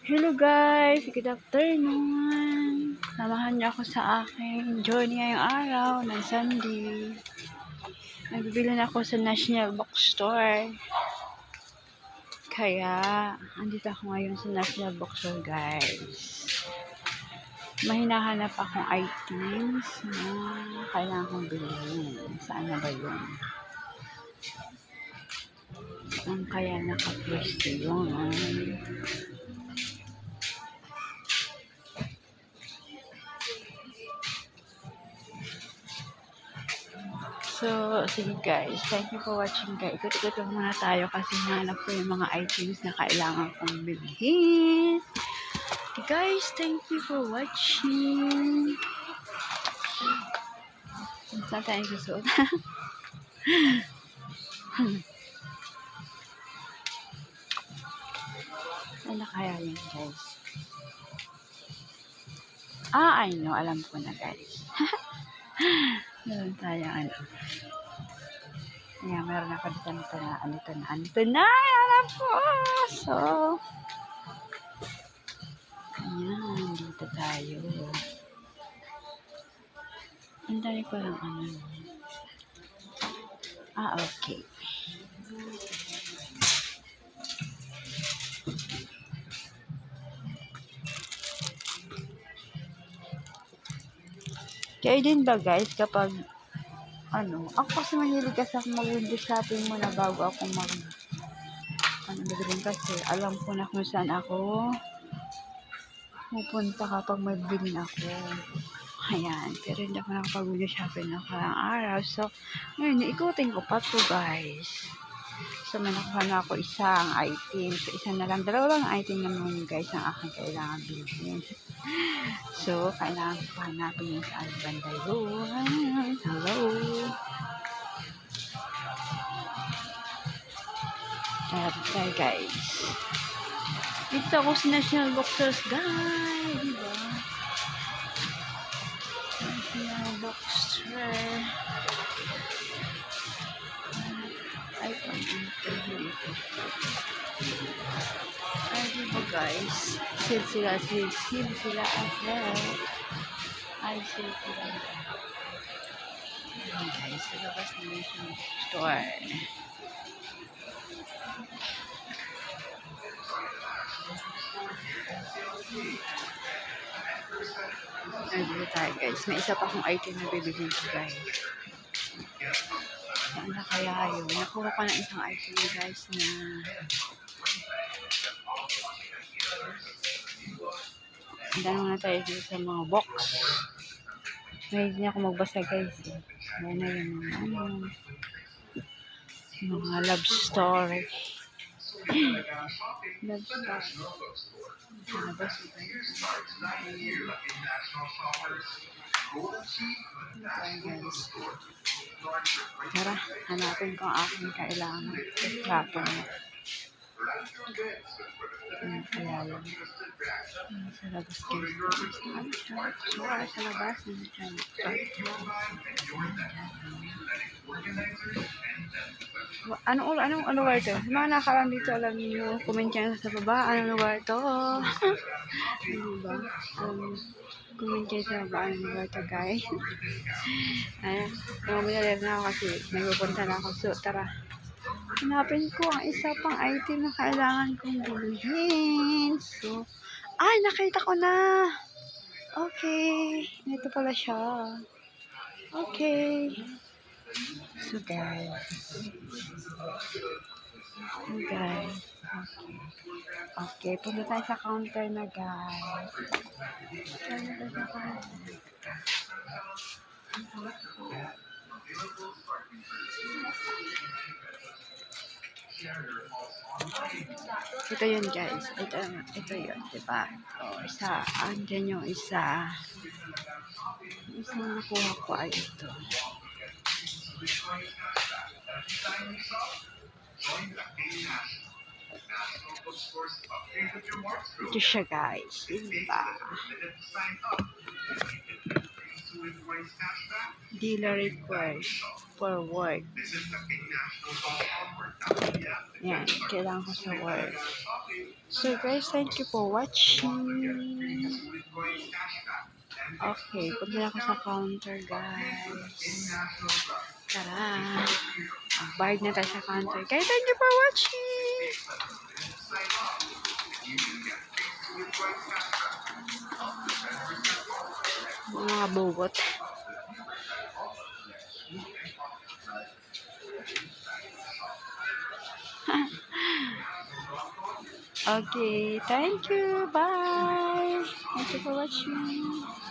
Hello guys, good afternoon. Samahan niyo ako sa aking journey ngayong araw ng Sunday. Nagbibili na ako sa National Bookstore. Kaya, andito ako ngayon sa National Bookstore guys. May hinahanap akong items na kailangan kong bilhin. Saan na ba yun? Ang kaya nakapwesto yun. So, sige guys. Thank you for watching guys. Ikot-ikot lang muna tayo kasi hanap ko yung mga items na kailangan kong bilhin. Okay, guys, thank you for watching. Saan tayo susuot? Ano kaya yun guys? I know. Alam ko na guys. Meron tayo ano. Ayan, meron ako dito na. Andito na. Alam ko. So, ayan, dito tayo. Andali ko lang ano. Okay. Kaya din ba guys, kapag ano, ako kasi mahilig kasi ako mag-window shopping muna bago ako bilhin kasi alam ko na kung saan ako pupunta kapag may bilhin ako. Ayan, pero hindi ako nakapag-window shopping na karang araw. So, ngayon, ikutin ko pa to guys. So, may nakuha na ako isang item. So, isa na lang, dalawang item naman guys ang aking kailangan bilhin. So, kailangan ko hanapin yung saan banda yun. Hello. Tayo guys. Dito ako sa National Bookstores guys. Diba? National Bookstore. Ay, dito. Ay, diba guys? Sale sila as well. Ay, sale sila. Ayan guys, sa labas ng National Bookstore. Ay, dito tayo guys. May isa pa akong item na bibigyan ko guys. Saan na kaya yun? Nakuha ko na isang item guys na andano na tayo dito sa mga box. Mahilig niya ako magbasa guys. Ayan na yung mga love story. Love story. Tara, hanapin ko ang aking kailangan. Hapon mo. Kaya lang. Sa labas kayo. Sa labas. Anong lugar to? Mga nakakarang dito, alam niyo, comment nyo sa baba. Anong lugar to? Ano ba? Comment kayo sa baba. Anong lugar to, guys? Ayan. Namamilalim na ako kasi nagpupunta na ako. So, tara. Hanapin ko ang isa pang item na kailangan kong bilhin. So, ay, nakita ko na. Okay. Ito pala siya. Okay. So, guys. Okay, punta tayo sa counter na, guys. Ito yun, guys. Ito yun, diba? Isa. Andyan yung isa. Isang nakuha ko ay ito. Ito siya guys, diba? Dealer required for work. Yan, kailangan ko sa work. So guys, thank you for watching. Okay, punta na ako sa counter guys. Tara. Bayad na tayo sa counter. Kaya thank you for watching. Mga bugot. Okay, thank you. Bye. Thank you for watching.